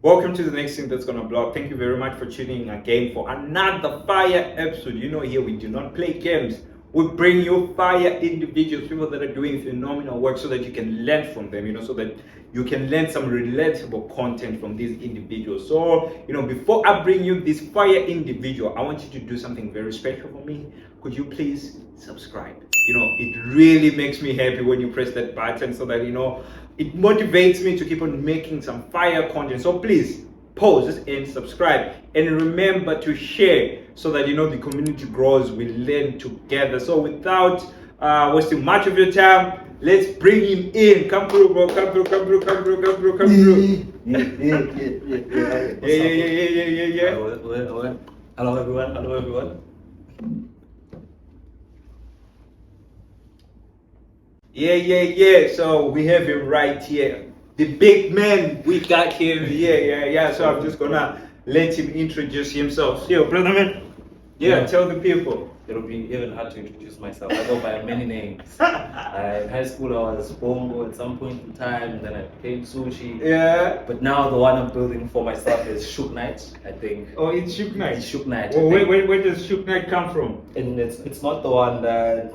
Welcome to the next thing that's gonna blow up. Thank you very much for tuning in again for another fire episode. You know, here we do not play games. We bring you fire individuals, people that are doing phenomenal work so that you can learn from them, so that you can learn some relatable content from these individuals. So, before I bring you this fire individual, I want you to do something very special for me. Could you please subscribe? It really makes me happy when you press that button so that, it motivates me to keep on making some fire content. So please pause and subscribe, and remember to share so that the community grows. We learn together. So without wasting much of your time, let's bring him in. Come through, bro. Come through. Yeah. Hello everyone. Yeah. So we have him right here. The big man, we got him. Yeah. So I'm just gonna let him introduce himself. Yo, brother man. Yeah, tell the people. It'll be even hard to introduce myself. I go by many names. In high school I was Bongo at some point in time, and then I became Sushi. Yeah. But now the one I'm building for myself is Shook Knight, I think. Oh, it's Shook Knight. It's Shook Knight. Well, where does Shook Knight come from? And it's not the one that.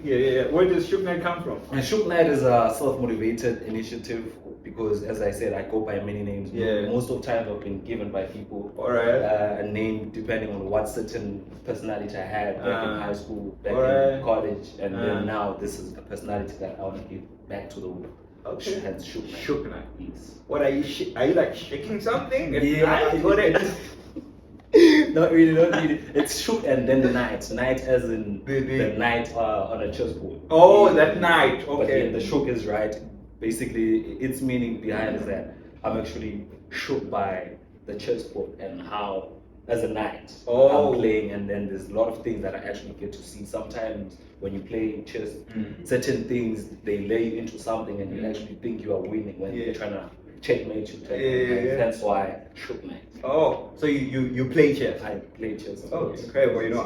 Yeah. Where does Shook Knight come from? And Shook Knight is a self-motivated initiative because, as I said, I go by many names. Yeah. Most of the time I've been given by people Alright. a name depending on what certain personality I had back in high school, back in college, and then now this is a personality that I want to give back to the world. Okay. Hence Shook Knight. Shook Knight. Yes. What are you? Are you like shaking something? Yeah. I got it. Not really. It's Shook and then the Knight. Knight as in the knight on a chessboard. Oh, that night. But Okay. yeah, the shook is right. Basically, its meaning behind is that I'm actually shook by the chessboard and how, as a knight, I'm playing, and then there's a lot of things that I actually get to see. Sometimes when you play chess, certain things they lay you into something, and you actually think you are winning when they're trying to checkmate you. That's why Shook Knight. Oh, so you play chess? I play chess. Oh, incredible.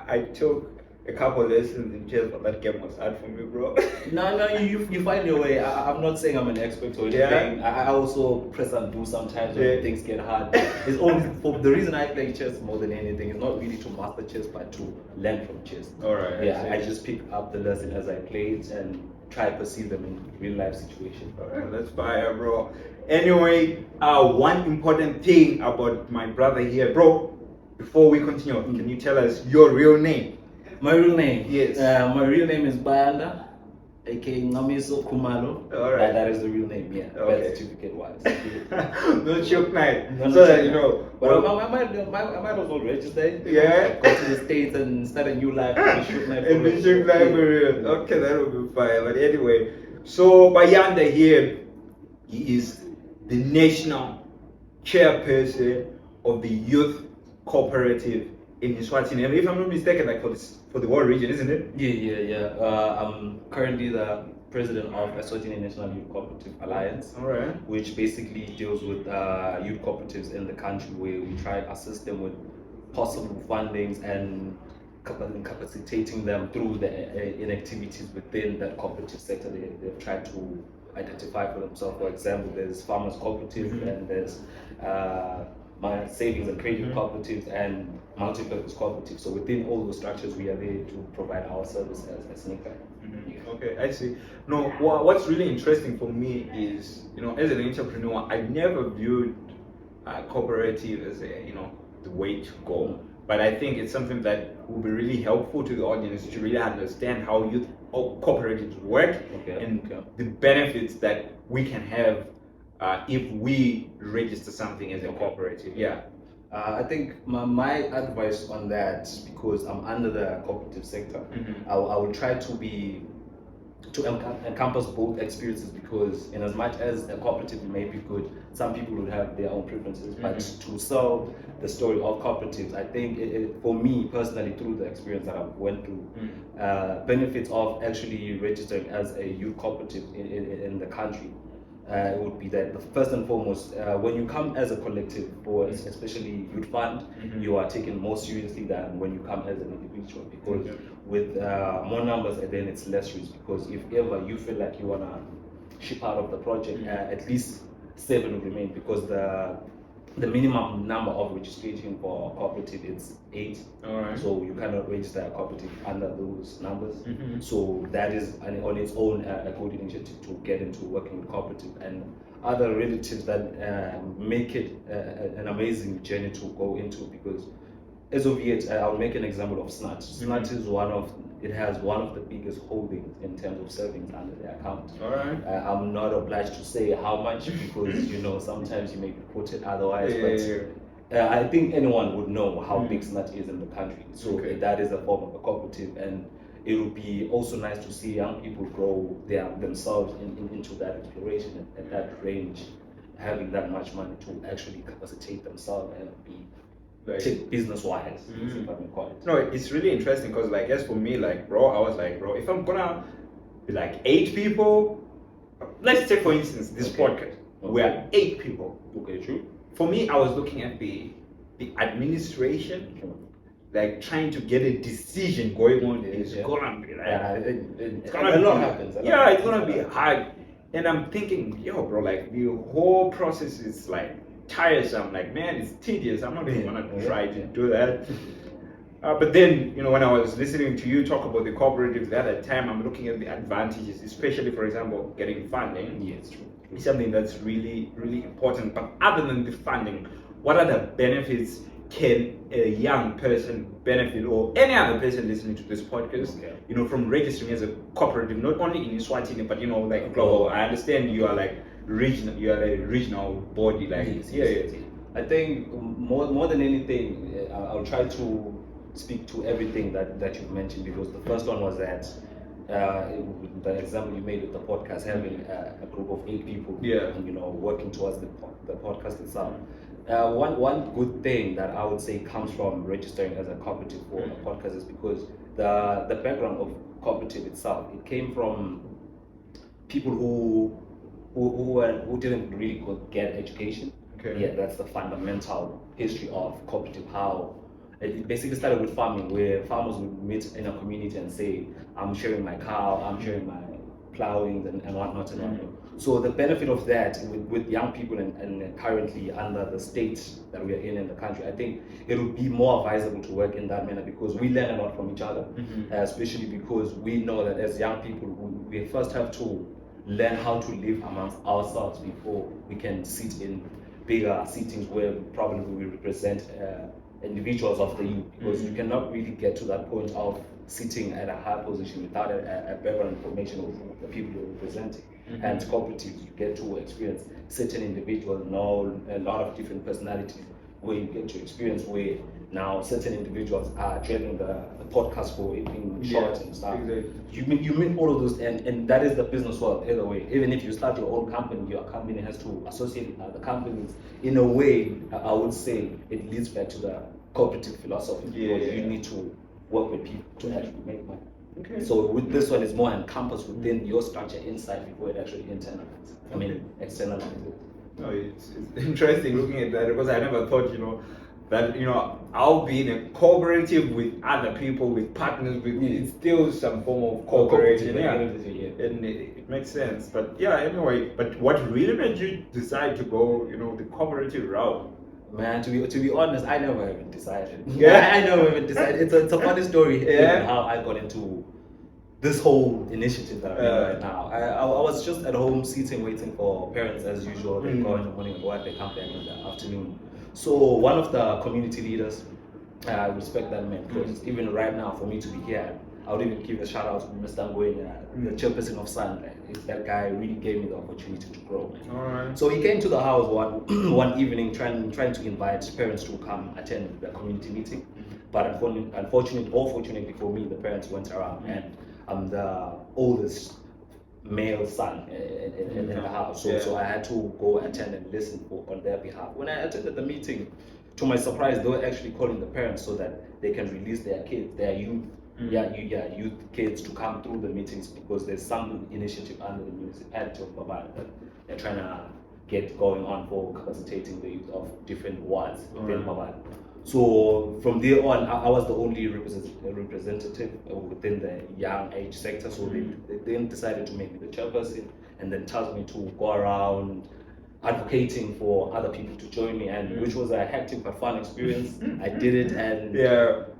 I took a couple lessons in chess, but that game was hard for me, bro. No, you find your way. I'm not saying I'm an expert or anything. I also press and do sometimes when things get hard. It's only for the reason I play chess more than anything. It's not really to master chess, but to learn from chess. Alright. Yeah, I just pick up the lesson as I play it and try to perceive them in real life situations. Alright, that's fire, bro. Anyway, one important thing about my brother here, bro. Before we continue, can you tell us your real name? My real name? Yes. My real name is Bayanda, aka Khumalo. Alright. That is the real name, yeah. Okay. Birth certificate wise. Not Shook Knight. No, So that But I might as well register. Yeah. Go to the States and start a new life. And be Shook Knight for real. Okay, that will be fine. But anyway, so Bayanda here, he is the national chairperson of the Youth Cooperative in Eswatini. And if I'm not mistaken, like for the whole region, isn't it? Yeah. I'm currently the president of Eswatini National Youth Cooperative Alliance. Alright. Which basically deals with youth cooperatives in the country, where we try to assist them with possible fundings and capacitating them through the inactivities within that cooperative sector they've tried to identify for themselves. For example, there's farmers cooperative, and there's my savings and credit cooperatives and multi-purpose cooperatives. So within all those structures, we are there to provide our service as NICA. Okay, I see. No, what's really interesting for me is, as an entrepreneur, I never viewed cooperative as the way to go. But I think it's something that will be really helpful to the audience to really understand how youth cooperatives work and the benefits that we can have if we register something as a cooperative. Yeah. I think my advice on that, because I'm under the cooperative sector, I will try to encompass both experiences, because in as much as a cooperative may be good, some people would have their own preferences. But to sell the story of cooperatives, I think for me personally, through the experience that I've went through, benefits of actually registering as a youth cooperative in the country, it would be that first and foremost, when you come as a collective, or especially youth fund, you are taken more seriously than when you come as an individual, because with more numbers, and then it's less risk. Because if ever you feel like you wanna ship out of the project, at least 7 will remain, because the minimum number of registration for a cooperative is 8. All right. So you cannot register a cooperative under those numbers. Mm-hmm. So that is on its own a good initiative to get into working with cooperative, and other relatives that make it an amazing journey to go into, because as of yet, I'll make an example of SNAT. SNAT is it has one of the biggest holdings in terms of savings under the account. All right. I'm not obliged to say how much, because sometimes you may be quoted otherwise, I think anyone would know how big SNAT is in the country. So that is a form of a cooperative, and it would be also nice to see young people grow themselves into that exploration at that range, having that much money to actually capacitate themselves and be business-wise, if I may call it. No, it's really interesting, because like, as for me, like, bro, I was like, bro, if I'm gonna be like 8 people, let's take for instance this podcast. We're 8 people. Okay, true. For me, I was looking at the administration, like trying to get a decision going on. It's gonna be like, it's gonna be, a lot happens. It's gonna be hard. And I'm thinking, yo, bro, like the whole process is like tiresome. Like, man, it's tedious. I'm not even gonna try to do that. But then, when I was listening to you talk about the cooperatives the other time, I'm looking at the advantages, especially, for example, getting funding. Yes, true. It's something that's really, really important. But other than the funding, what other benefits can a young person benefit, or any other person listening to this podcast, from registering as a cooperative, not only in Eswatini, but like global? I understand you are like regional, you are a regional body, like yes. I think more than anything, I'll try to speak to everything that you've mentioned, because the first one was that the example you made with the podcast, having a group of 8 people, and working towards the podcast itself. One good thing that I would say comes from registering as a cooperative for a podcast is because the background of cooperative itself, it came from people who didn't really get education. That's the fundamental history of cooperative. How it basically started with farming, where farmers would meet in a community and say, I'm sharing my cow, I'm sharing my plowing and whatnot and whatnot. So the benefit of that with young people and currently under the state that we are in the country, I think it would be more advisable to work in that manner, because we learn a lot from each other, especially because we know that as young people, we first have to learn how to live amongst ourselves before we can sit in bigger sittings where probably we represent individuals of the youth, because you cannot really get to that point of sitting at a high position without a background information of the people you're representing. And cooperatives, you get to experience certain individuals, know a lot of different personalities, where you get to experience where now certain individuals are dragging the podcast for it being short and stuff. You meet all of those, and that is the business world either way. Even if you start your own company, your company has to associate with other companies. In a way, I would say it leads back to the cooperative philosophy, because you need to work with people to actually make money. So with this one, it's more encompassed within your structure inside before it actually externalizes. No, it's interesting looking at that, because I never thought, that I'll be in a cooperative with other people, with partners, with it's still some form of cooperation. And it makes sense. But anyway, but what really made you decide to go, the cooperative route? Man, to be honest, I never even decided. I never even decided. It's a funny story how I got into this whole initiative that I'm doing right now. I was just at home sitting, waiting for parents as usual. They go in the morning and work, they come back in the afternoon. So one of the community leaders, I respect that man, because even right now, for me to be here, I would even give a shout out to Mr. Ngoyen, the chairperson of Sun. That guy really gave me the opportunity to grow. So he came to the house one evening trying to invite parents to come attend the community meeting. But unfortunately or fortunately for me, the parents went around, and I'm the oldest male son in the house. So I had to go attend and listen on their behalf. When I attended the meeting, to my surprise, they were actually calling the parents so that they can release their kids, their youth. Youth kids to come through the meetings, because there's some initiative under the municipality of Babana that they're trying to get going on for capacitating the youth of different wards within Babana. So from there on, I was the only representative within the young age sector. So they then decided to make me the chairperson, and then tasked me to go around advocating for other people to join me, and which was a hectic but fun experience. I did it, and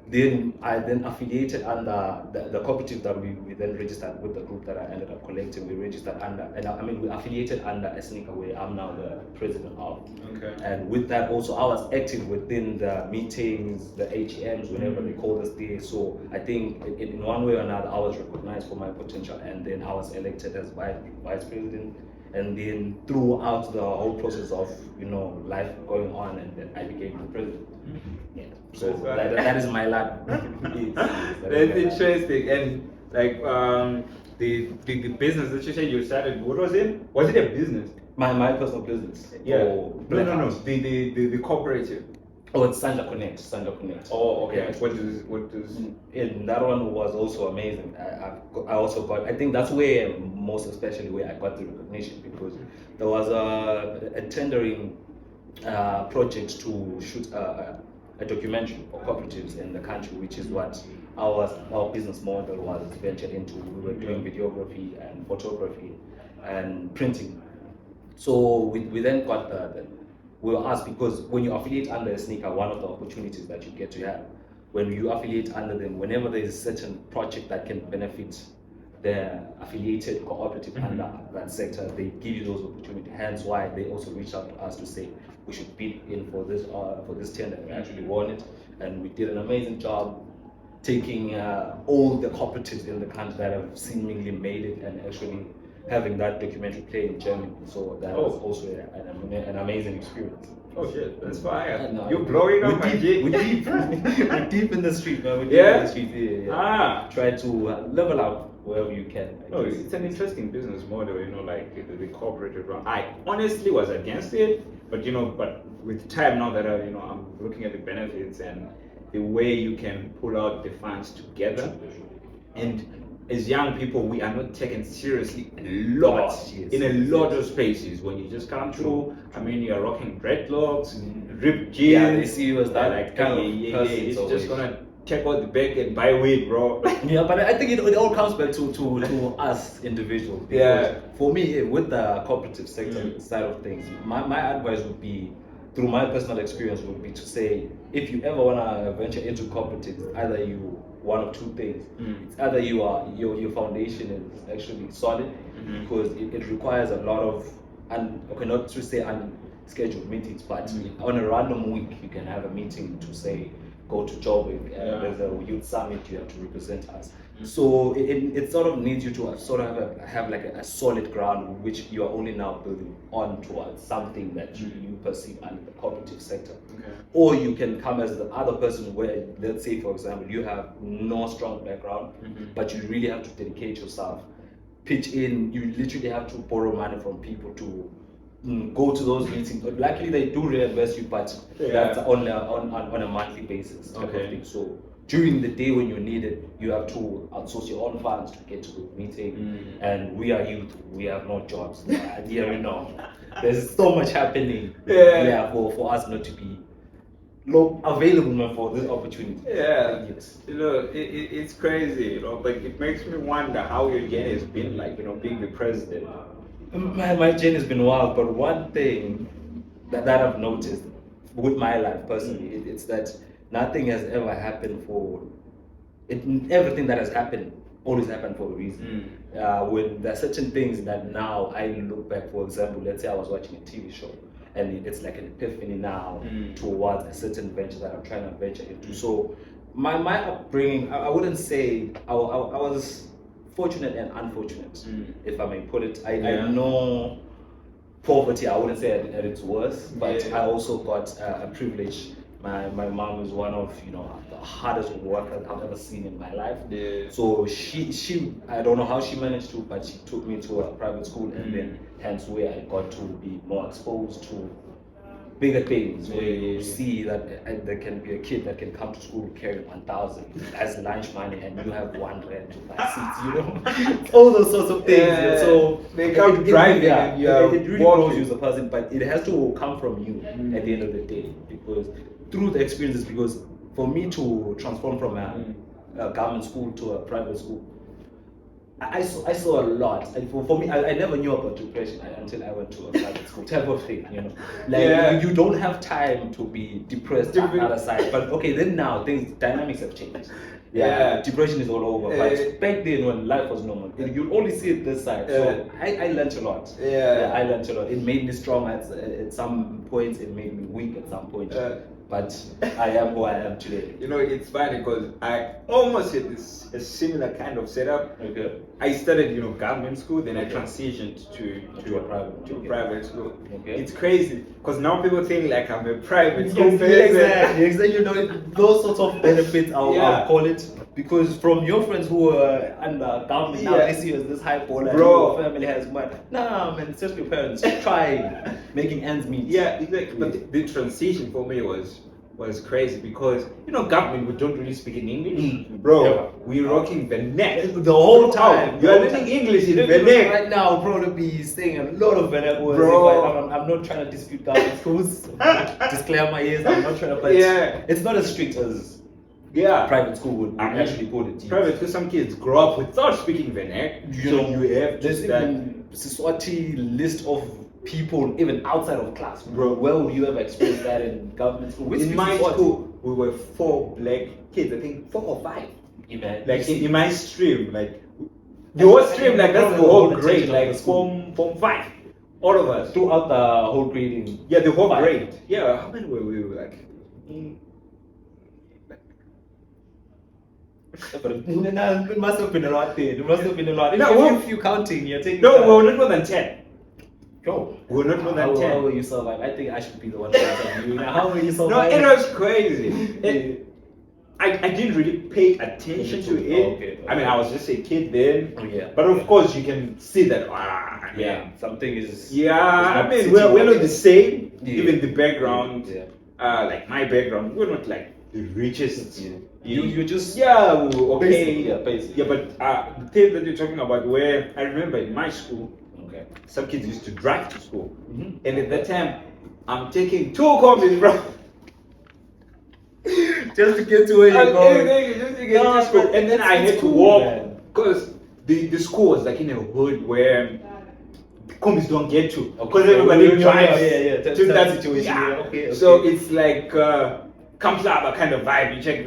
then I affiliated under the cooperative that we then registered with the group that I ended up collecting. We registered under, and we affiliated under Eswatini, where I'm now the president of. Okay. And with that also, I was active within the meetings, the AGMs, whenever they called us there. So I think in one way or another, I was recognized for my potential, and then I was elected as vice president. And then throughout the whole process of life going on, and then I became the president. Yeah. So that is my life. That's interesting. And like the business that you said you started, what was it? Was it a business? My personal business. Yeah. No. The cooperative. Oh, it's Sanja Connect. Oh, okay. What does? And that one was also amazing. I also got. I think that's where most especially where I got the recognition, because there was a tendering project to shoot a documentary for cooperatives in the country, which is what our business model was ventured into. We were doing videography and photography and printing. So we then got we were asked, because when you affiliate under a sneaker, one of the opportunities that you get to have when you affiliate under them, whenever there is a certain project that can benefit the affiliated cooperative under that sector, they give you those opportunities. Hence why they also reached out to us to say we should bid in for this tender. We actually won it, and we did an amazing job taking all the cooperatives in the country that have seemingly made it, and actually having that documentary play in Germany. So that was also an amazing experience. Oh shit, that's fire. You're blowing up my We're deep. We're deep in the street, man. We're deep in the street. Yeah. Try to level up wherever you can. It's an interesting business model, like the cooperative run. I honestly was against it, but with time now that I'm looking at the benefits and the way you can pull out the funds together, and as young people, we are not taken seriously in a lot of spaces. When you just come through, you're rocking dreadlocks, ripped jeans. Yeah, they see you as that it's just gonna check out the bag and buy weed, bro. Yeah, but I think it all comes back to us individuals. Because for me, with the cooperative sector side of things, my advice would be, through my personal experience, would be to say, if you ever want to venture into cooperatives, either you one of two things. It's either your foundation is actually solid, because it requires a lot of, not to say unscheduled meetings, but on a random week you can have a meeting to say, go to Joburg, there's a youth summit, you have to represent us. So it sort of needs you to sort of have like a solid ground which you are only now building on towards something that you perceive under the cooperative sector. Or you can come as the other person where, let's say for example, you have no strong background, but you really have to dedicate yourself, pitch in, you literally have to borrow money from people to go to those meetings. Luckily they do reimburse you, but that's on a monthly basis type of thing. So during the day when you need it, you have to outsource your own funds to get to the meeting. And we are youth, we have no jobs. There's so much happening for us not to be available for this opportunity. It's crazy, like it makes me wonder how your journey has been like, being the president. My journey has been wild, but one thing that I've noticed with my life personally, it's that nothing has ever happened for it. Everything that has happened always happened for a reason. When there are certain things that now I look back, for example, let's say I was watching a TV show, and it's like an epiphany now towards a certain venture that I'm trying to venture into. So my upbringing, I wouldn't say I was fortunate and unfortunate, if I may put it. I know poverty, I wouldn't say at its worst, but I also got a privilege. My mom is one of the hardest workers I've ever seen in my life. So she I don't know how she managed to, but she took me to a private school, and then hence where I got to be more exposed to bigger things, where you see that there can be a kid that can come to school carrying 1,000 as lunch money, and you have 1 rand to buy seats, all those sorts of things. So they come driving, and it really grows you as a person, but it has to come from you at the end of the day, because through the experiences. Because for me to transform from a government school to a private school, I saw a lot, and for me, I never knew about depression until I went to a private school type of thing, you know. Like you don't have time to be depressed on the other side. But okay, then now dynamics have changed. Yeah, depression is all over. But back then, when life was normal, you only see it this side. So I learned a lot. I learned a lot. It made me strong at some points. It made me weak at some points. But I am who I am today. You know, it's funny because I almost had a similar kind of setup. Okay. I started, government school, then I transitioned to a private school. Okay. It's crazy because now people think like I'm a private school person. Exactly. You know, those sorts of benefits I'll call it, because from your friends who were under government now they see you as this high baller. Your family has money. Nah, man, it's just your parents trying making ends meet. Yeah, exactly. But the transition for me was crazy because government, we don't really speak in English, bro. We're rocking the neck the whole time. You're learning English in the neck right now. I'll probably be saying a lot of Benek words. Bro, I'm not trying to dispute government schools. Disclaimer is I'm not trying to, but it's not as strict as private school would actually put it. Private school, some kids grow up without speaking Benek, so you have there's even Eswatini list of people even outside of class, bro. Where would you ever experience that in government school? In my school, we were 4 black kids. I think 4 or 5. Like in my stream, like the whole stream, like that's the whole grade, like form 5, all of us throughout the whole grading. Yeah, the whole grade. Yeah, how many were we? Like. But it must have been a lot there. It must have been a lot. If you counting, you're taking. No, we were not more than 10. Go. We're not more than 10. How will you survive? I think I should be the one to answer you. Now, how will you survive? No, it was crazy. I didn't really pay attention to it. Okay. I mean, I was just a kid then. Yeah. But of course, you can see that. Something is. Yeah, I mean, we're not the same. Even the background. Like my background, we're not like the richest. You just okay. Basic. Yeah, but the thing that you're talking about, where I remember in my school. Some kids used to drive to school, and at that time, I'm taking 2 copies, bro, just to get to where you're going. Just to get to school, and then I had to walk because the school was like in a hood where combis don't get to, because everybody drives to that situation. So it's like Kamplaba kind of vibe. You check.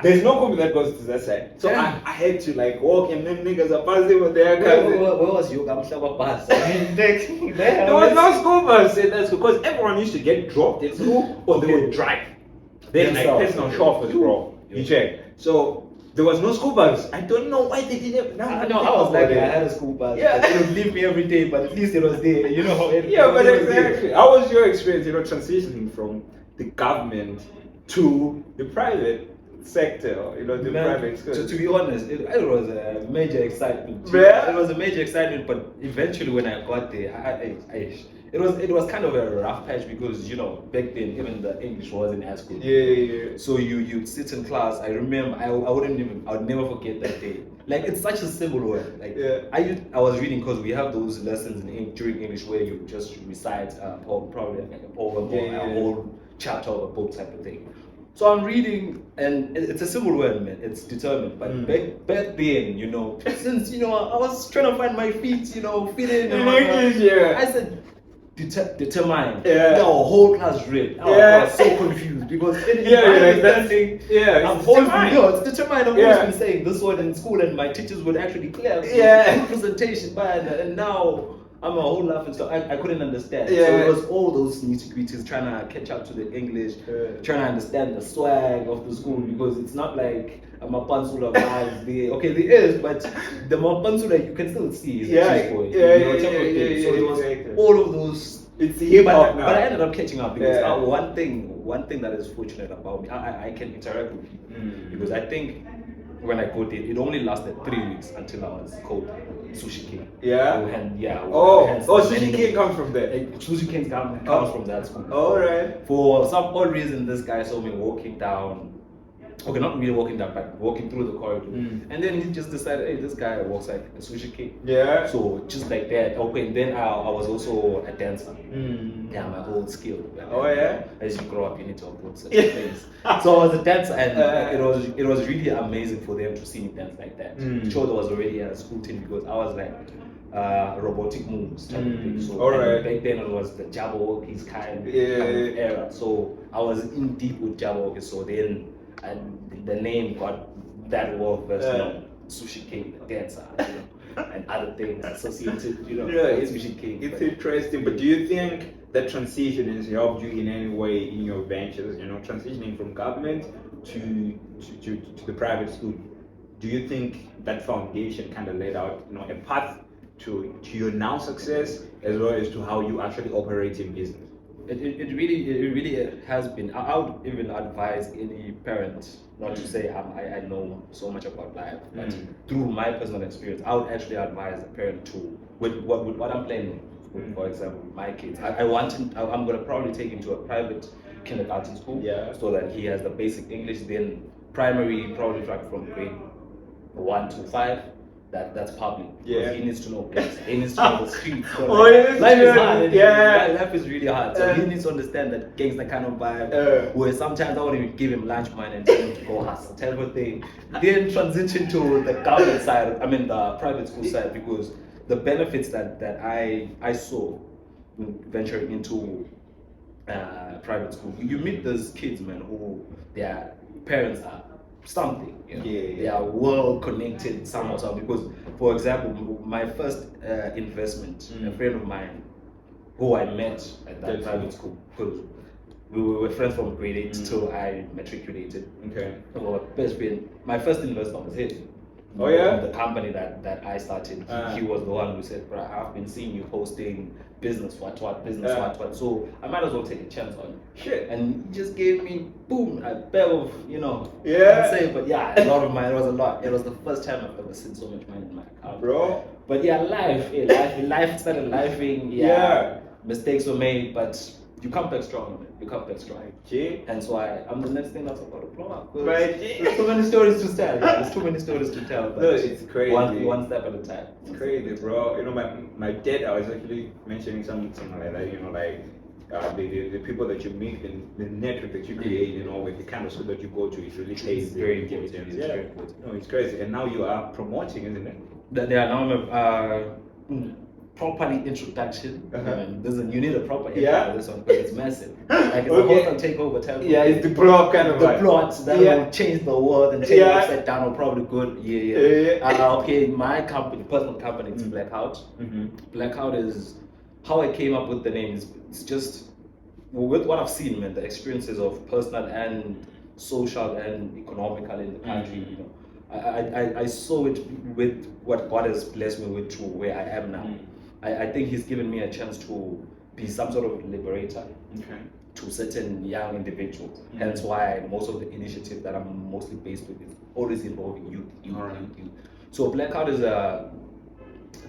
There's no combi that goes to that side. So I had to like walk, and then niggas are passing with their cars. Where was your Kamplaba bus? There was no school bus in that school because everyone used to get dropped at school or they would drive. Then like personal chauffeurs, bro. You check. So there was no school bus. I don't know why they didn't. I was like, I had a school bus. Yeah, they would leave me every day, but at least it was there. You know. But exactly. How was your experience? Transitioning from the government to the private sector. The private school. To be honest, it was a major excitement. It was a major excitement, but eventually when I got there, it was kind of a rough patch because back then even the English wasn't as good. Yeah. So you'd sit in class. I remember I would never forget that day. Like it's such a simple word. Like I was reading because we have those lessons during English where you just recite probably like a poem or a whole chapter of a book type of thing. So I'm reading, and it's a simple word, man. It's determined. But back then, since I was trying to find my feet, fit in English, I said. Determine. The whole class read. I was so confused because it's determined. I've always been saying this word in school, and my teachers would actually clear presentation, and now I'm a whole laughing stock. I couldn't understand. So it was all those nitty-gritties, trying to catch up to the English, trying to understand the swag of the school, because it's not like a Mapansula vibes there. Okay, there is, but the Mapansula you can still see. So it was all of those. It's hip hop now. But I ended up catching up because one thing that is fortunate about me, I can interact with people because I think when I got it only lasted 3 weeks until I was called Sushi King. Sushi King comes from there. Sushi King comes from that school. Alright. For some odd reason, this guy saw me walking down Okay, not really walking down, but walking through the corridor. And then he just decided, hey, this guy walks like a sushi king. Yeah. So just like that. Okay, and then I was also a dancer. Yeah, my old skill. Oh yeah. As you grow up, you need to upload such things. So I was a dancer, and it was really amazing for them to see me dance like that. Sure, there was already a school team because I was like robotic moves type of thing. So back then it was the Jabberwockies kind of era. So I was in deep with Jabberwockies. So then the name got that word version Sushi King, the dancer, and other things associated, with Sushi King. It's interesting, but do you think that transition has helped you in any way in your ventures? Transitioning from government to the private school. Do you think that foundation kind of laid out, a path to your now success as well as to how you actually operate in business? It really has been. I would even advise any parent not to say I know so much about life, but through my personal experience, I would actually advise a parent to with what I'm planning. For example, my kids, I'm going to probably take him to a private kindergarten school, so that he has the basic English. Then primary, probably like from grade 1 to 5. That's public. Yeah. He needs to know gangs. He needs to know the streets. So life is hard. Life is really hard. So he needs to understand that gangs that kind of vibe. Where sometimes I won't even give him lunch money and tell him to go hustle, type of thing. Then transition to the government side. I mean the private school side, because the benefits that I saw venturing into private school. You meet those kids, man, who their parents are something, they are well connected somehow. Because, for example, my first investment, a friend of mine who I met at that private school, because we were friends from grade 8 till I matriculated. Okay. Our best friend, my first investor was him. Oh yeah? The company that I started, he was the one who said, bro, I've been seeing you posting business what, so I might as well take a chance on you. Shit. And he just gave me, boom, a pair of, I'd say, but yeah, a lot of money. It was a lot. It was the first time I've ever seen so much money in my account. Bro. But yeah, life started lifing. Mistakes were made, but you come back strong, man. You come back strong. Gee. And so I'm the next thing that's about to blow up. There's too many stories to tell. There's too many stories to tell. But no, it's crazy. One step at a time. It's crazy, bro. My dad, I was actually mentioning something like that. The people that you meet and the network that you create, with the kind of school that you go to, it really plays very important. Very important. No, it's crazy. And now you are promoting, isn't it? Now I'm properly introduction. You need a proper intro for this one because it's massive. Like it's a whole takeover type. Yeah, it's the block kind of the plot that will change the world and take it upside down or probably good. Okay, my company, personal company, is Blackout. Blackout is how I came up with the name. It's just with what I've seen, man, the experiences of personal and social and economical in the country. I saw it with what God has blessed me with to where I am now. I think He's given me a chance to be some sort of liberator to certain young individuals. Hence why most of the initiative that I'm mostly based with is always involving youth. So Blackout is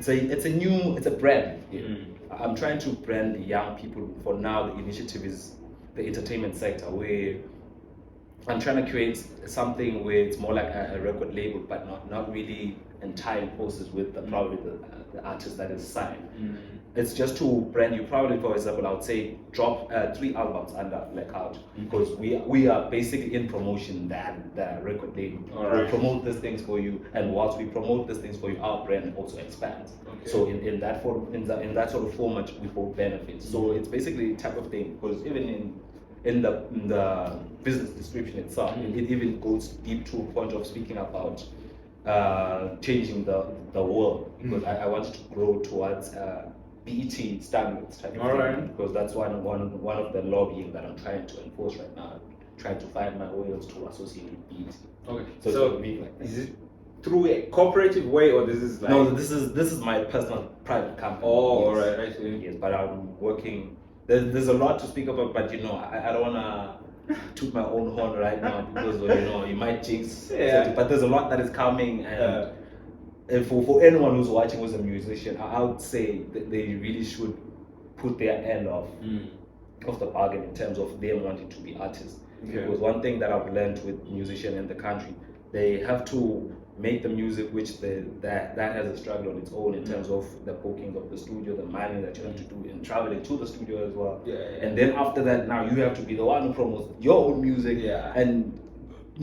it's a brand. I'm trying to brand the young people. For now, the initiative is the entertainment sector, where I'm trying to create something where it's more like a record label, but not really entire process with probably the artist that is signed. It's just to brand you. Probably, for example, I would say drop 3 albums under Blackout, because we are basically in promotion that the record label. We promote these things for you, and whilst we promote these things for you, our brand also expands. So in that form, in that sort of format, we both benefit. So it's basically a type of thing, because even in the business description itself, it even goes deep to a point of speaking about changing the world, because I wanted to grow towards BET standards type of thing, because that's one of the lobbying that I'm trying to enforce right now, trying to find my ways to associate with BET. So like is it through a cooperative way, or this is like... No, this is my personal private company. I see. Yes, but I'm working. There's a lot to speak about, but I don't wanna toot my own horn right now, because you might jinx. But there's a lot that is coming, and for anyone who's watching who's a musician, I would say that they really should put their end of the bargain in terms of them wanting to be artists. Because one thing that I've learned with musicians in the country, they have to make the music which that has a struggle on its own in terms of the booking of the studio, the money that you have to do, and traveling to the studio as well. And then after that, now you have to be the one who promotes your own music. And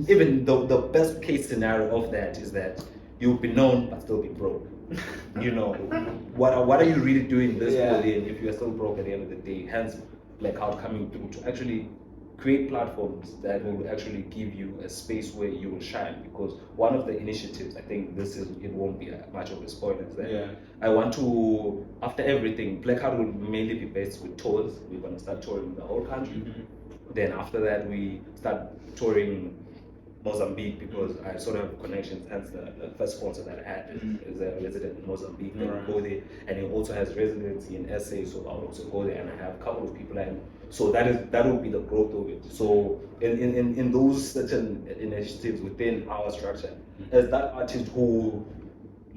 even the best case scenario of that is that you'll be known but still be broke. You know, what are you really doing this for then if you are still broke at the end of the day? Hence, Blackout coming through to actually create platforms that will actually give you a space where you will shine. Because one of the initiatives, I think it won't be much of a spoiler, is that I want to, after everything, Blackout will mainly be based with tours. We're going to start touring the whole country. Then after that, we start touring Mozambique, because I sort of have connections, hence the first sponsor that I had is a resident in Mozambique. Then we go there, and he also has residency in SA, so I'll also go there, and I have a couple of people I know. So that will be the growth of it. So in those certain initiatives within our structure, as that artist who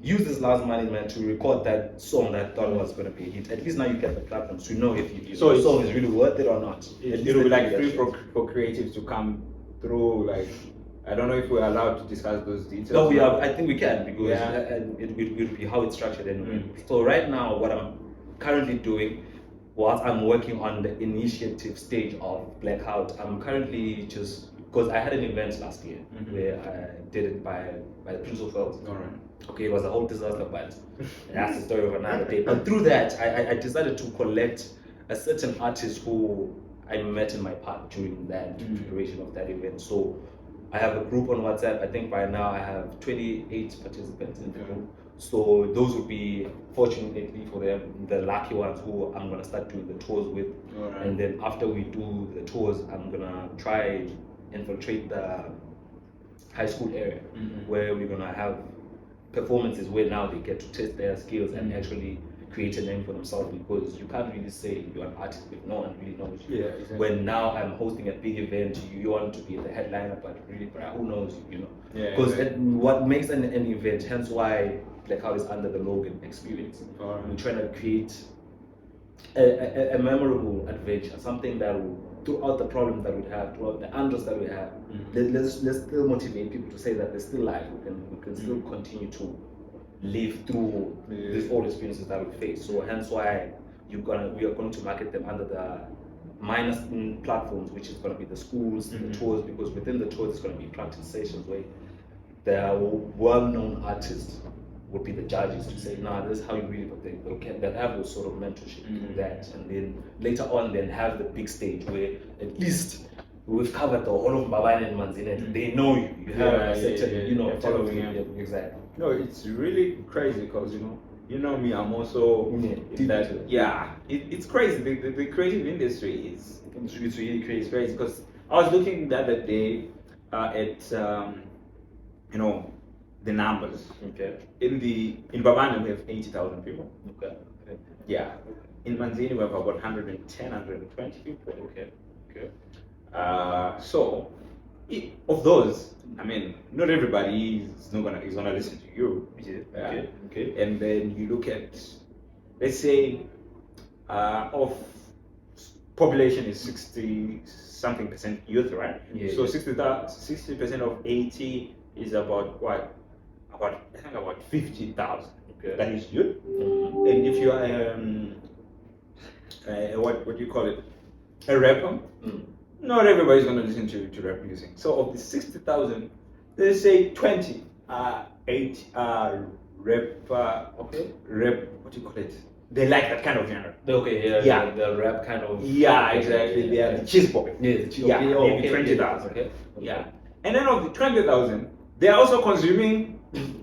uses last management to record that song that thought was going to be a hit, at least now you get the platforms to know if the song is really worth it or not. It will be like free for creatives to come through, like, I don't know if we're allowed to discuss those details. No, we are. I think we can, because it will be how it's structured anyway. So right now, what I'm currently doing, whilst I'm working on the initiative stage of Blackout, I'm currently just, because I had an event last year where I did it by the Prince of Wales. Okay, it was a whole disaster, but that's the story of another day. But through that, I decided to collect a certain artist who I met in my path during that duration of that event. So I have a group on WhatsApp. I think by now I have 28 participants in the group. So those would be, fortunately for them, the lucky ones who I'm gonna start doing the tours with. And then after we do the tours, I'm gonna try infiltrate the high school area, where we're gonna have performances where now they get to test their skills and actually create a name for themselves, because you can't really say you're an artist if no one really knows you. Exactly. When now I'm hosting a big event, you want to be the headliner, but really, who knows you, know? Because what makes an event, hence why Blackout is under the Logan experience. We're trying to create a memorable adventure, something that will, throughout the problems that we have, throughout the unders that we have, let's still motivate people to say that there's still life. We can still continue to live through these all experiences that we face. So hence why we are going to market them under the minus platforms, which is going to be the schools, the tours, because within the tours it's going to be practice sessions where the well-known artists would be the judges to say, nah, this is how you really, but they'll have those sort of mentorship through that, and then later on then have the big stage where at least we've covered the whole of Mbabane and Manzine. They know you. You have a certain, following exactly. No, it's really crazy, because you know me, I'm also in that. It's crazy. The creative industry is really crazy. It's crazy, because I was looking the other day at the numbers. In Babane we have 80,000 people. In Manzini we have about 110, 120 people. So of those, I mean, not everybody is gonna listen to you. And then you look at, let's say, of population is 60-something% youth, right? So 60% of 80 is about what? About 50,000. That is youth. And if you are what do you call it? A rapper. Not everybody's going to listen to rap music. So of the 60,000, let's say 20 are rap. What do you call it? They like that kind of genre. The rap kind of. Exactly. They are the cheese boy. Maybe 20,000. And then of the 20,000, they are also consuming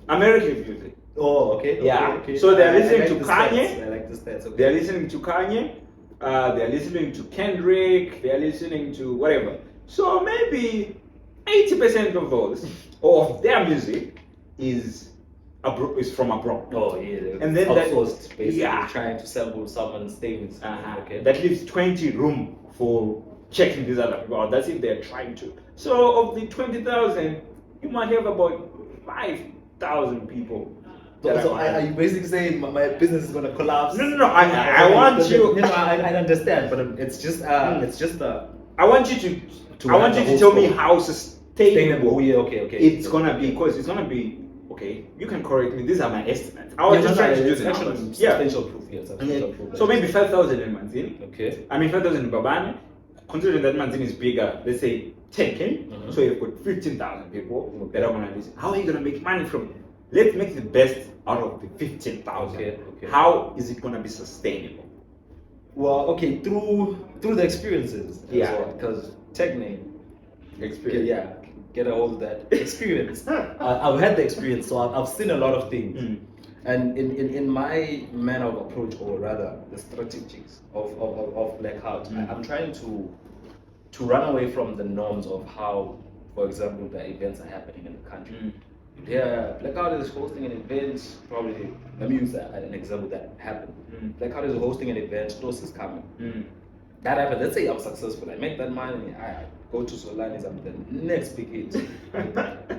American music. So they're listening to Kanye. I like the stats. They're listening to Kanye. They're listening to Kendrick. They're listening to whatever. So maybe 80% of those, of their music, is from abroad. And then outsourced, basically trying to sample someone's things. That leaves 20 room for checking these other people out. That's if they're trying to. So of the 20,000, you might have about 5,000 people. So are you basically saying my business is going to collapse? No. I want you. I understand, but it's just I want you I want you to tell me how sustainable. Oh, yeah, okay. It's gonna be, because it's gonna be. Okay, you can correct me. These are my estimates. I was just trying to do the numbers. Substantial proof. Yeah, substantial proof. So maybe 5,000 in Manzini. Okay. I mean 5,000 in Babane. Considering that Manzini is bigger, let's say 10K. So you've got 15,000 people that are gonna listen. How are you gonna make money from it? Let's make the best out of the 15,000. Okay. How is it gonna be sustainable? Well, okay, through the experiences. Yeah. Because technically, Experience. get a hold of that experience. I've had the experience, so I've seen a lot of things. And in my manner of approach, or rather the strategies of Blackout, I'm trying to run away from the norms of how, for example, the events are happening in the country. Yeah, Blackout is hosting an event. Probably, let me use an example that happened. Blackout is hosting an event. Close is coming. That happens. Let's say I'm successful. I make that money. I go to Solanis. I'm the next big hit.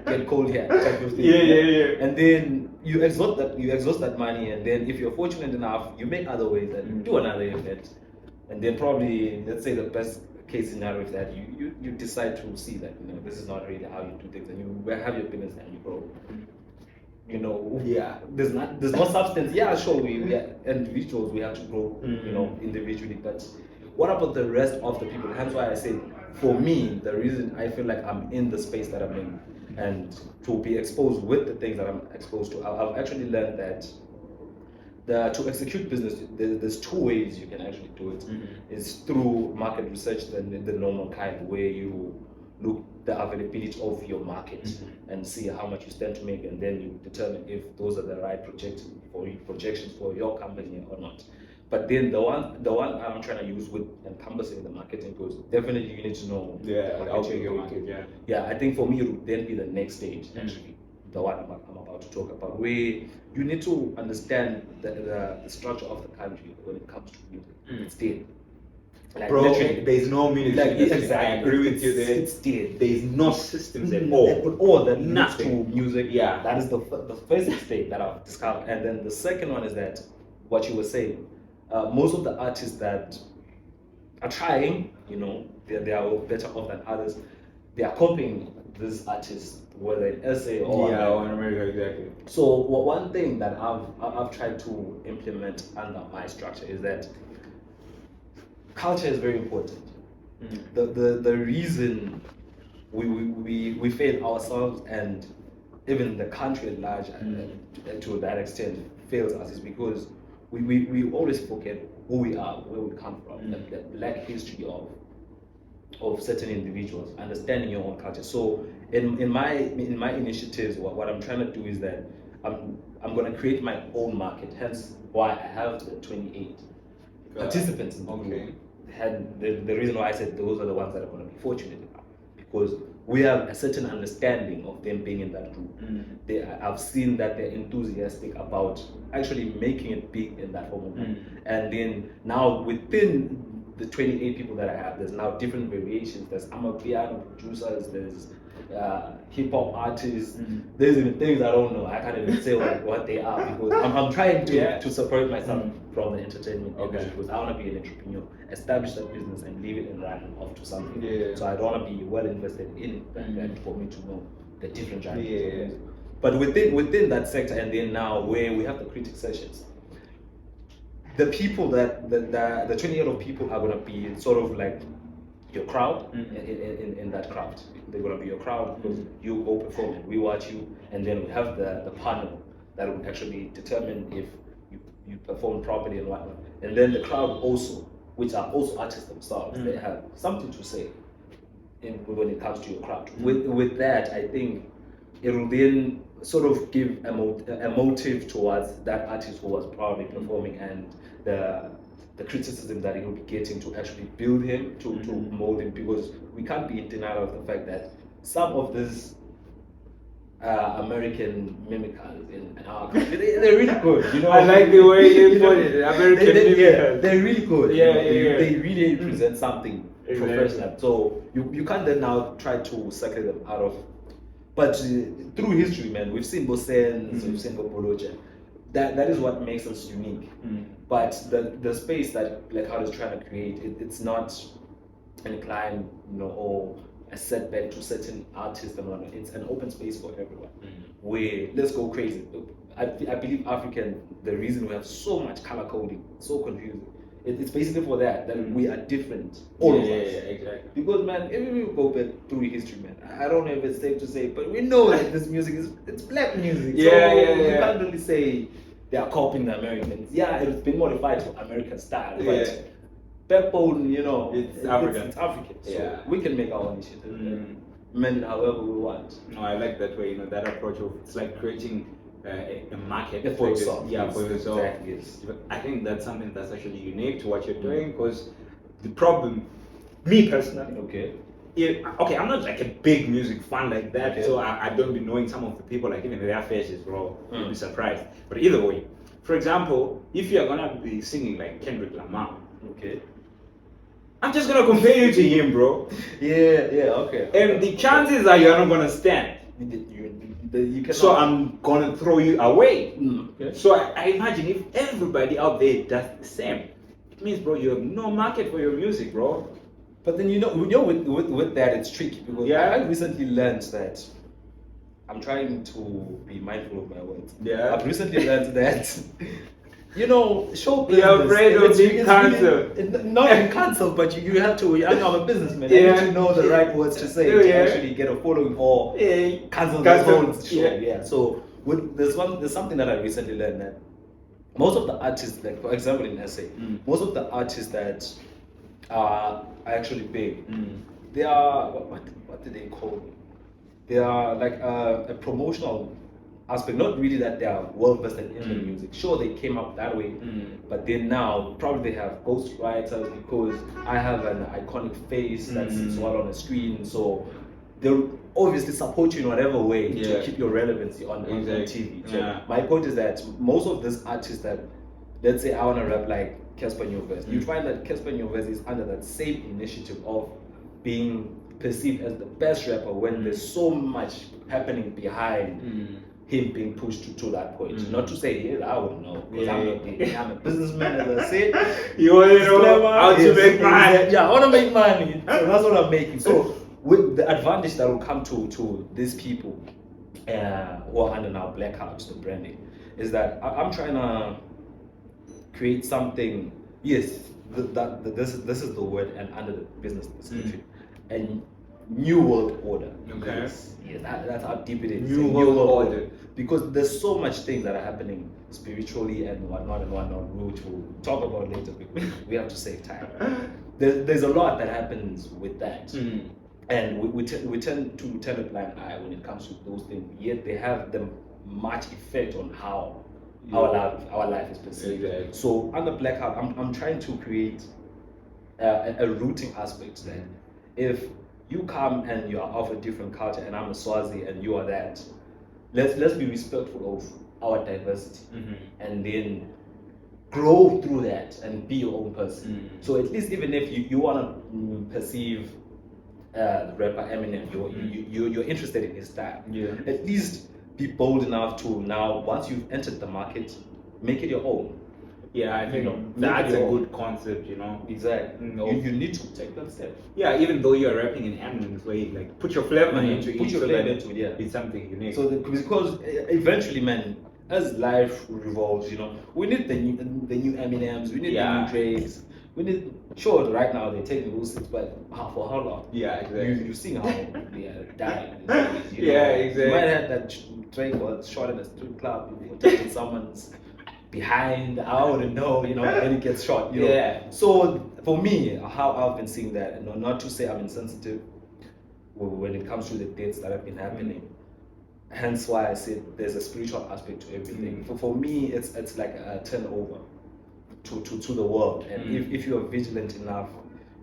Get cold here. Type of thing. Yeah. And then you exhaust that money. And then if you're fortunate enough, you make other ways and do another event. And then probably, let's say the best case scenario is that you decide to see that this is not really how you do things, and you have your business and you grow. There's no substance. Yeah, sure, we are individuals, we have to grow, individually. But what about the rest of the people? Hence why I say, for me, the reason I feel like I'm in the space that I'm in, and to be exposed with the things that I'm exposed to, I've actually learned that to execute business, there's two ways you can actually do it. It's through market research, the normal kind, where you look the availability of your market and see how much you stand to make, and then you determine if those are the right projections for your company or not. But then the one I'm trying to use with encompassing the marketing, because definitely you need to know your market. Yeah, I think for me it would then be the next stage, actually. The one I'm about to talk about, where you need to understand the structure of the country when it comes to music. It's dead. Like, bro, there's no music. Exactly. I agree with you there. It's dead. There's no systems at all. That leads to music. Yeah. That is the first mistake that I've discovered. And then the second one is that, what you were saying, most of the artists that are trying, they are better off than others. They are copying these artists, whether in SA or in America, exactly. So one thing that I've tried to implement under my structure is that culture is very important. The reason we fail ourselves, and even the country at large, to that extent fails us, is because we always forget who we are, where we come from, the black history of certain individuals, understanding your own culture. So in my initiatives, what I'm trying to do is that I'm going to create my own market. Hence why I have the 28 participants in the group. And the reason why I said those are the ones that are going to be fortunate enough, because we have a certain understanding of them being in that group. I've seen that they're enthusiastic about actually making it big in that moment. And then now within the 28 people that I have, there's now different variations. There's piano producers, there's hip hop artists. There's even things I don't know. I can't even say what they are, because I'm trying to separate myself from the entertainment industry, because I want to be an entrepreneur, establish that business and leave it and run off to something. So I don't want to be well invested in it, and for me to know the different genres. But within that sector, and then now where we have the critic sessions, the people the 28 of people are going to be sort of like your crowd in that craft. They're going to be your crowd, because you go perform and we watch you, and then we have the panel that will actually determine if you perform properly and whatnot. And then the crowd also, which are also artists themselves, they have something to say when it comes to your crowd. With that, I think it will then sort of give a motive towards that artist who was probably performing, and the criticism that he will be getting to actually build him, to mold him, because we can't be in denial of the fact that some of these American mimickers in our country, they're really good. I like the way you put it. American mimickers. They're really good. They really Mm-hmm. present something professional. So you can't then now try to sucker them out of. But through history, man, we've seen Bosens, we've seen Bopolocha. That is what makes us unique. But the space that Blackout is trying to create, it's not an incline, or a setback to certain artists and whatnot. It's an open space for everyone. Where let's go crazy. I believe African, the reason we have so much color coding, so confusing, it's basically for that we are different, all of us. Exactly. Because man, if we go back through history, man, I don't know if it's safe to say, but we know that this music it's black music. You can't really say they are copying the Americans. Yeah, it's been modified to American style, but backbone, it's African. It's African. So we can make our own initiative. Men however we want. No, I like that way, that approach of it's like creating a market for yourself. Yeah, for yourself. Exactly. Yes. I think that's something that's actually unique to what you're doing, because the problem, me personally, I'm not like a big music fan like that, so I don't be knowing some of the people, like even their faces, bro. You'll be surprised. But either way, for example, if you're gonna be singing like Kendrick Lamar, I'm just gonna compare you to him, bro. And the chances are you're not gonna stand. So I'm gonna throw you away. So I imagine if everybody out there does the same, it means, bro, you have no market for your music, bro. But then with that it's tricky, because I recently learned that I'm trying to be mindful of my words. I've recently learned that show business. You're afraid of being cancelled. Really, not being cancelled, but you have to. I'm a businessman. You need to know the right words to say to actually get a following or cancel the whole show. So there's something that I recently learned, that most of the artists, like for example in SA, most of the artists that are actually big, they are what do they call them? They are like a promotional aspect, not really that they are well vested in the music. Sure, they came up that way, but then now probably they have ghost writers, because I have an iconic face that sits well on the screen, so they'll obviously support you in whatever way to keep your relevancy on TV. So my point is that most of these artists that, let's say I want to rap like Casper Nyovest, you find that Casper Nyovest is under that same initiative of being perceived as the best rapper, when there's so much happening behind him being pushed to that point. Not to say, I wouldn't know, because I'm a businessman, as I said. You want to know how to make money. I want to make money. So that's what I'm making. So with the advantage that will come to these people who are under now Blackout, the branding, is that I'm trying to create something. Yes, this is the word, and under the business description, and new world order. That's how deep it is. New world order. Because there's so much things that are happening spiritually and whatnot, which we'll talk about later, because we have to save time. There's a lot that happens with that, and we tend to turn a blind eye when it comes to those things. Yet they have the much effect on how our life is perceived. So under Blackout, I'm trying to create a rooting aspect, that if you come and you are of a different culture, and I'm a Swazi and you are that, let's be respectful of our diversity, and then grow through that and be your own person. So at least even if you want to perceive the rapper Eminem, you're interested in his style, at least be bold enough to, now once you've entered the market, make it your own. I think that's a good concept, Exactly. You need to take that step. Even though you're rapping in Eminem's way, like put your flavor into it. It's something unique. So because eventually, man, as life revolves, we need the new Eminems, we need the new Drakes. We need, sure, right now they're taking those things, but for how long? Exactly. You've seen how they are dying. Exactly. You might have that Drake was shot in a strip club, taking someone's behind, I wouldn't know, when he gets shot. So for me, how I've been seeing that, and not to say I'm insensitive when it comes to the deaths that have been happening. Hence why I said there's a spiritual aspect to everything. For me, it's like a turnover to the world, and if you are vigilant enough,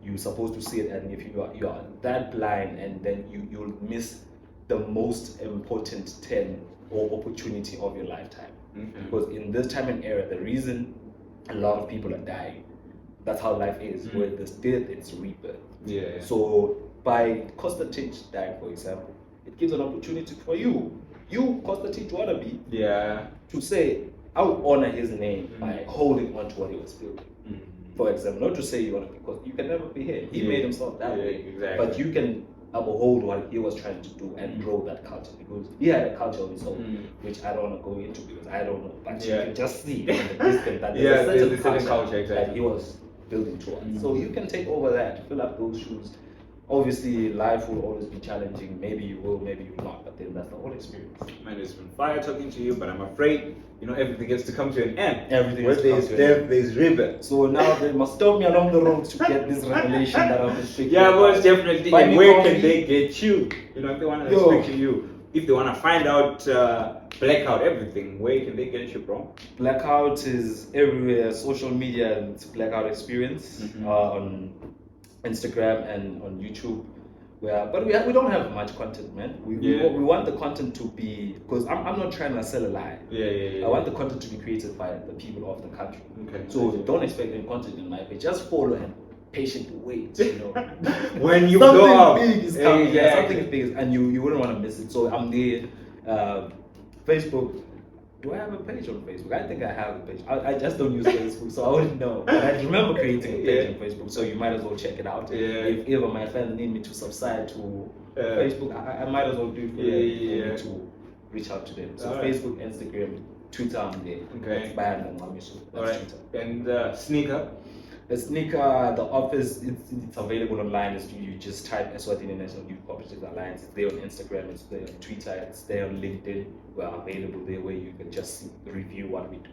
you're supposed to see it, and if you are that blind, and then you'll miss the most important 10 or opportunity of your lifetime. Because in this time and era, the reason a lot of people are dying, that's how life is. Where there's death, it's rebirth. So by Costa Titch dying, for example, it gives an opportunity for you Costa Titch wannabe, to say, I will honor his name by holding on to what he was building. For example, not to say you want to, because you can never be him. He made himself that way. Exactly. But you can uphold what he was trying to do and grow that culture, because he had a culture of his own, which I don't want to go into because I don't know. But you can just see in the distance that there's a certain culture that he was building towards. So you can take over that, fill up those shoes. Obviously, life will always be challenging. Maybe you will, maybe you will not. But then that's the whole experience. Man, it's been fire talking to you, but I'm afraid, everything gets to come to an end. Everything Where there's death, there's river. So now they must stop me along the road to get this revelation that I've been speaking Yeah, about. most definitely. And where can they get you? If they want to speak to you, if they want to find out Blackout, everything, where can they get you, bro? Blackout is everywhere, social media, and it's Blackout Experience on Instagram and on YouTube. But we don't have much content, man. We want the content to be, because I'm not trying to sell a lie. I want the content to be created by the people of the country. Okay. So don't expect any content in my page. Just follow and patiently wait. When you go up, something big is coming. Something big, and you wouldn't want to miss it. So I'm there. Facebook. Do I have a page on Facebook? I think I have a page. I just don't use Facebook, so I wouldn't know. But I remember creating a page on Facebook, so you might as well check it out. If ever my fans need me to subside to Facebook, I might as well do it for them to reach out to them. So Facebook, Instagram, Twitter, I'm there. Okay. That's Bayanda Khumalo. That's Twitter. And Sneaker? The Sneaker, the office, it's available online. You just type Eswatini National Youth Cooperative Alliance. It's there on Instagram, it's there on Twitter, it's there on LinkedIn. We're available there where you can just review what we do.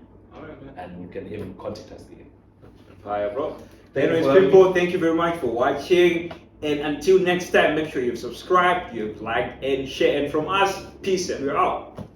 And you can even contact us there. Fire, bro. Anyways, people, thank you very much for watching. And until next time, make sure you've subscribed, you've liked and shared. And from us, peace, and we're out.